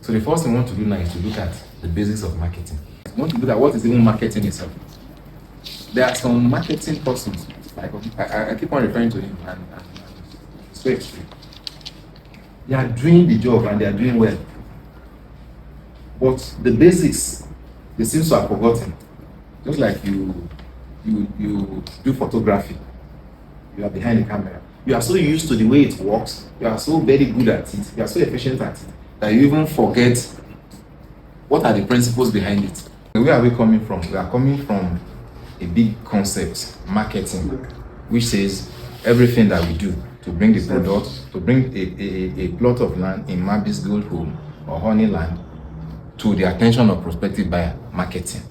So the first thing we want to do now is to look at the basics of marketing. We want to look at what is even marketing itself. There are some marketing persons, like I keep on referring to him and so extreme. They are doing the job and they are doing well. But the basics, they seem to have forgotten. Just like you do photography, you are behind the camera. You are so used to the way it works, you are so very good at it, you are so efficient at it, that you even forget what are the principles behind it. Where are we coming from? We are coming from a big concept, marketing, which says everything that we do to bring the product, to bring a plot of land in Mabis Gold Home or Honeyland to the attention of prospective buyer, marketing.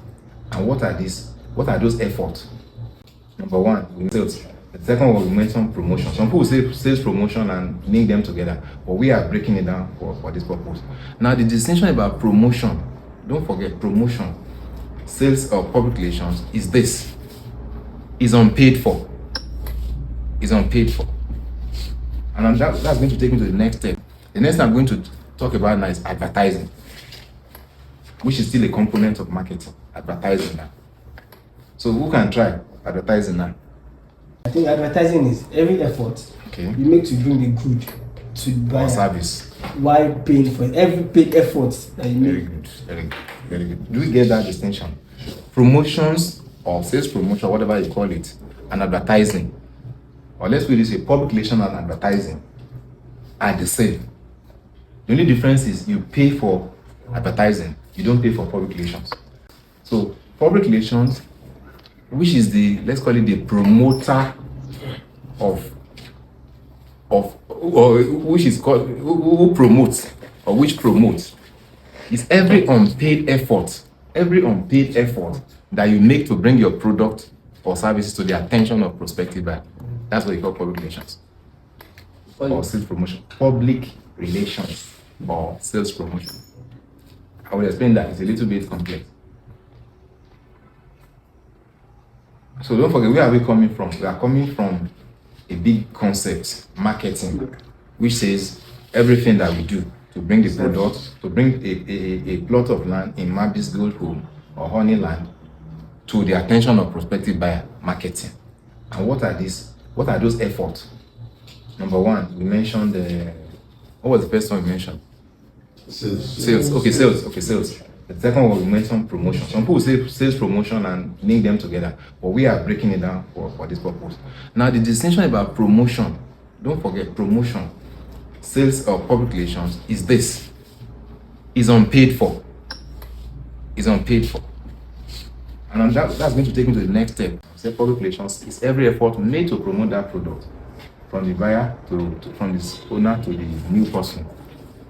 And what are these? What are those efforts? Number one, we sales. The second one, we mentioned promotion. Some people say sales promotion and link them together, but we are breaking it down for this purpose. Now, the distinction about promotion, don't forget promotion, sales or public relations is this: is unpaid for. Is unpaid for. And that's going to take me to the next step. The next thing I'm going to talk about now is advertising, which is still a component of marketing. Advertising now. So who can try advertising now? I think advertising is every effort you make to bring the good to the buyer. Or service. While paying for it. Every paid effort that you Very make. good, very good, very good. Do we get that distinction? Promotions or sales promotion, whatever you call it, and advertising, or let's put it this way, public relations and advertising are the same. The only difference is you pay for advertising, you don't pay for public relations. So public relations, which is the, let's call it the promoter of or which is called who promotes or which promotes, is every unpaid effort that you make to bring your product or services to the attention of prospective buyer. That's what you call public relations or sales promotion. Public relations or sales promotion. I will explain that. It's a little bit complex. So don't forget, where are we coming from? We are coming from a big concept, marketing, which says everything that we do to bring the product, to bring a plot of land in Mabis Gold Home or Honeyland to the attention of prospective buyer, marketing. And what are these? What are those efforts? Number one, we mentioned what was the first one we mentioned? Sales. Okay, sales. Okay, sales. The second one we mentioned promotion. Some people say sales promotion and link them together, but we are breaking it down for this purpose. Now, the distinction about promotion, don't forget promotion, sales or public relations is this: is unpaid for. Is unpaid for. And that's going to take me to the next step. Say public relations is every effort made to promote that product from the buyer from the owner to the new person,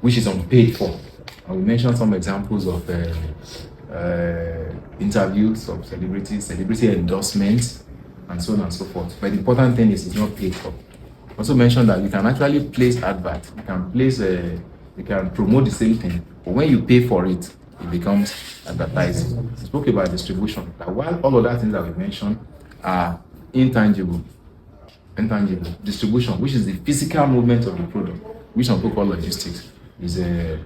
which is unpaid for. And we mentioned some examples of interviews of celebrity endorsements, and so on and so forth. But the important thing is it's not paid for. Also mentioned that you can actually place advert, you can promote the same thing, but when you pay for it, it becomes advertising. We spoke about distribution. That while all of that things that we mentioned are intangible, distribution, which is the physical movement of the product, which some people call logistics, is a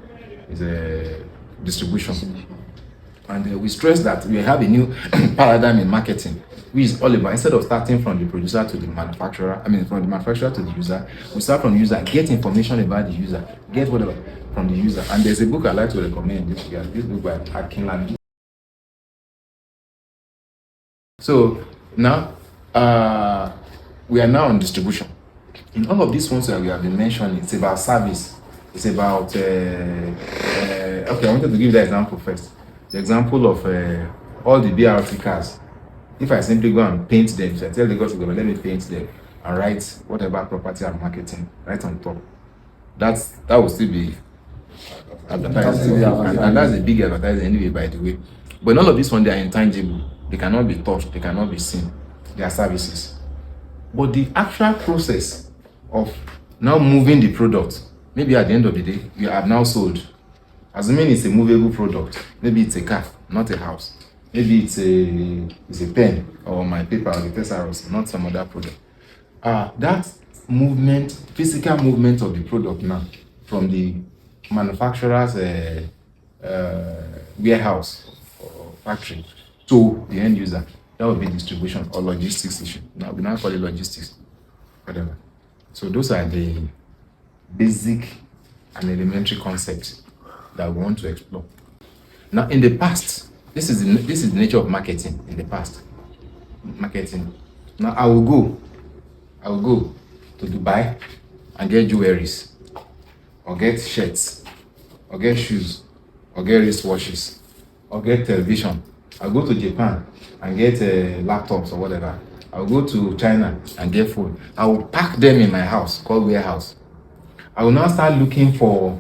distribution. And we stress that we have a new paradigm in marketing, which is all about, instead of starting from the producer to the manufacturer, from the manufacturer to the user, we start from the user, get information about the user, get whatever from the user. And there's a book I like to recommend this book by Akinladi. So now we are now on distribution. In all of these ones that we have been mentioning, it's about service. It's about okay, I wanted to give that example first. The example of all the BRT cars. If I simply go and paint them, if I tell the guys to go, let me paint them and write whatever property I'm marketing right on top, that will still be advertising, and that's a big advertising anyway, by the way. But none of these ones, they are intangible. They cannot be touched. They cannot be seen. They are services. But the actual process of now moving the product, maybe at the end of the day, you have now sold. Assuming it's a movable product, maybe it's a car, not a house. Maybe it's a pen or my paper or the thesaurus, not some other product. That movement, physical movement of the product now, from the manufacturer's warehouse or factory to the end user. That would be distribution or logistics issue. Now we now call it logistics, whatever. So those are the basic and elementary concepts that we want to explore. Now, in the past, this is the nature of marketing. In the past, marketing. Now I will go to Dubai and get jewelries, or get shirts, or get shoes, or get wristwatches, or get television. I'll go to Japan and get laptops or whatever. I'll go to China and get food. I will pack them in my house called warehouse. I will now start looking for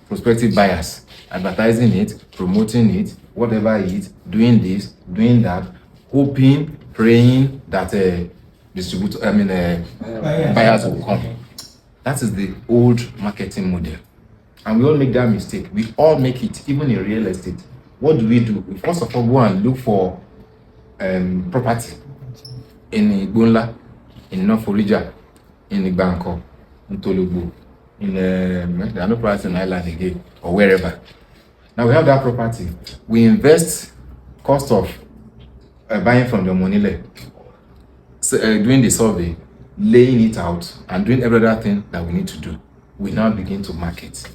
prospective buyers, advertising it, promoting it, whatever it is, doing this, doing that, hoping, praying that buyers will come. That is the old marketing model. And we all make that mistake. We all make it, even in real estate. What do? We first of all go and look for property in Igbonla, in North Orija, in Igbanko, in Tolubu, there are no properties in Ireland again, or wherever. Now we have that property. We invest cost of buying from the Monile, doing the survey, laying it out, and doing every other thing that we need to do. We now begin to market.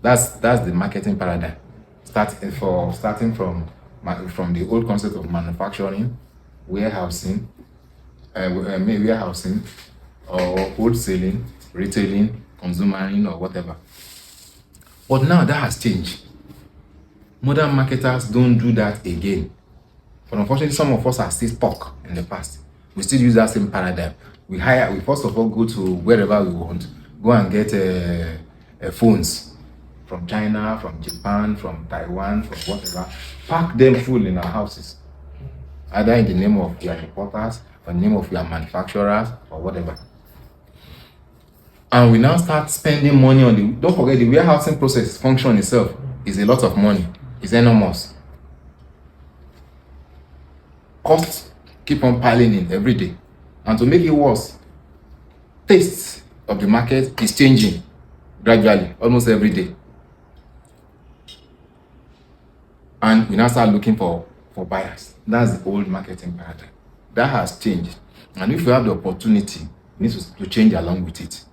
That's the marketing paradigm. Starting from the old concept of manufacturing, warehousing, or wholesaling, retailing, consumering, or whatever. But now that has changed. Modern marketers don't do that again. But unfortunately, some of us are still stuck in the past. We still use that same paradigm. We first of all go to wherever we want, go and get phones from China, from Japan, from Taiwan, from whatever, pack them full in our houses, either in the name of your importers, or the name of your manufacturers, or whatever. And we now start spending money on don't forget, the warehousing process function itself is a lot of money. It's enormous. Costs keep on piling in every day. And to make it worse, taste of the market is changing gradually, almost every day. And we now start looking for buyers. That's the old marketing paradigm. That has changed. And if you have the opportunity, you need to change along with it.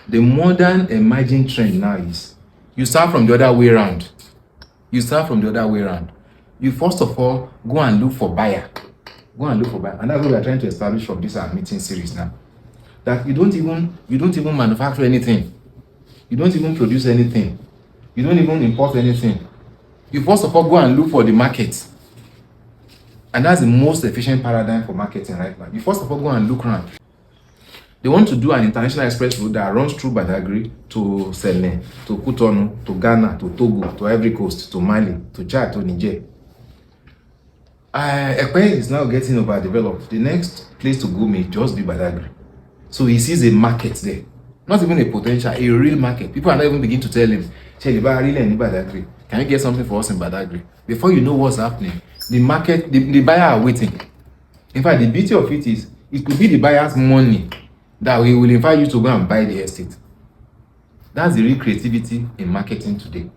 The modern emerging trend now is you start from the other way around. You first of all go and look for buyer. And that's what we are trying to establish from this meeting series now. That you don't even manufacture anything. You don't even produce anything. You don't even import anything. You first of all go and look for the market. And that's the most efficient paradigm for marketing right now. You first of all go and look around. They want to do an international express route that runs through Badagry to Sene, to Cotonou, to Ghana, to Togo, to Ivory Coast, to Mali, to Chad, to Niger. Ekpe is now getting overdeveloped. The next place to go may just be Badagry. So he sees a market there. Not even a potential, a real market. People are not even beginning to tell him, Badagry, can you get something for us in Badagry? Before you know what's happening, the market, the buyer are waiting. In fact, the beauty of it is, it could be the buyer's money that he will invite you to go and buy the estate. That's the real creativity in marketing today.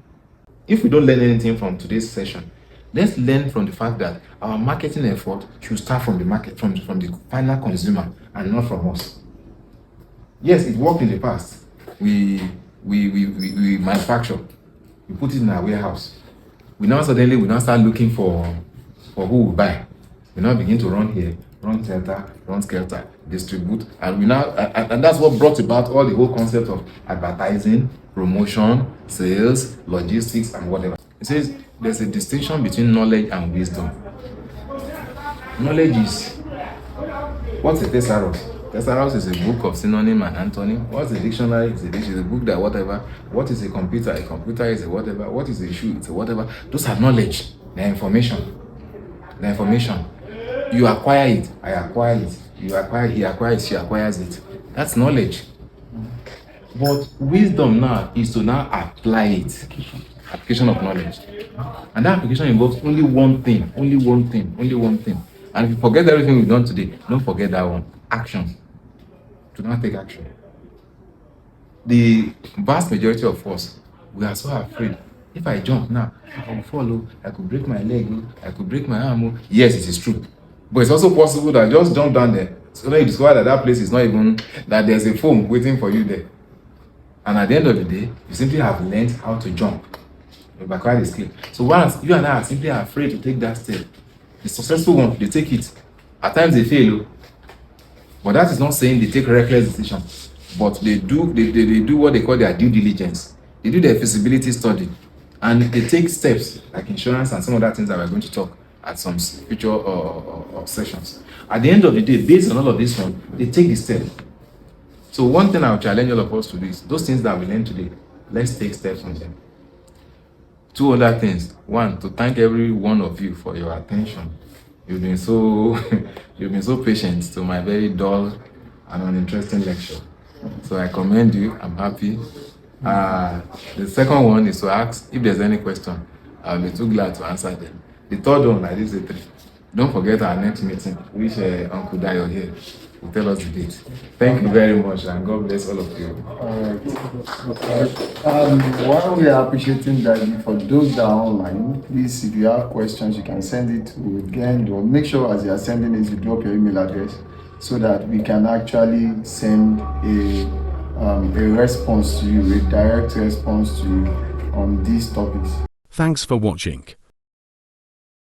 If we don't learn anything from today's session, let's learn from the fact that our marketing effort should start from the market, from the final consumer, and not from us. Yes, it worked in the past. We manufacture, we put it in our warehouse. We now start looking for who will buy. We now begin to run here, run skelter, distribute, and and that's what brought about all the whole concept of advertising, promotion, sales, logistics, and whatever. It says there's a distinction between knowledge and wisdom. Knowledge is, what's a thesaurus? Thesaurus is a book of synonym and antonym. What's a dictionary? It's a book that whatever. What is a computer? A computer is a whatever. What is a shoe? It's a whatever. Those are knowledge. They're information. You acquire it. I acquire it. You acquire. He acquires. She acquires it. That's knowledge. But wisdom now is to now apply it. Application of knowledge. And that application involves only one thing. And if you forget everything we've done today, don't forget that one. Action. Do not take action. The vast majority of us We are so afraid. If I jump now, I will fall, I could break my leg, I could break my arm. Yes, it is true. But it's also possible that just jump down there. So then you discover that that place is not even, that there's a foam waiting for you there. And at the end of the day, you simply have learned how to jump. You've acquired the skill. So once you and I are simply afraid to take that step, the successful ones, they take it. At times they fail, but that is not saying they take reckless decisions. But they do what they call their due diligence. They do their feasibility study, and they take steps like insurance and some other things that we're going to talk at some future sessions. At the end of the day, based on all of this one, they take the step. So one thing I will challenge all of us to do is those things that we learned today, let's take steps on them. Two other things. One, to thank every one of you for your attention. You've been so you've been so patient to my very dull and uninteresting lecture. So I commend you. I'm happy. The second one is to ask if there's any question. I'll be too glad to answer them. The third one, like this is 3. Don't forget our next meeting, which Uncle Dayo here will tell us the date. Thank you very much, and God bless all of you. While we are appreciating that, for those that are online, please, if you have questions, you can send it to again, or make sure as you are sending it, you drop your email address so that we can actually send a response to you, a direct response to you on these topics. Thanks for watching.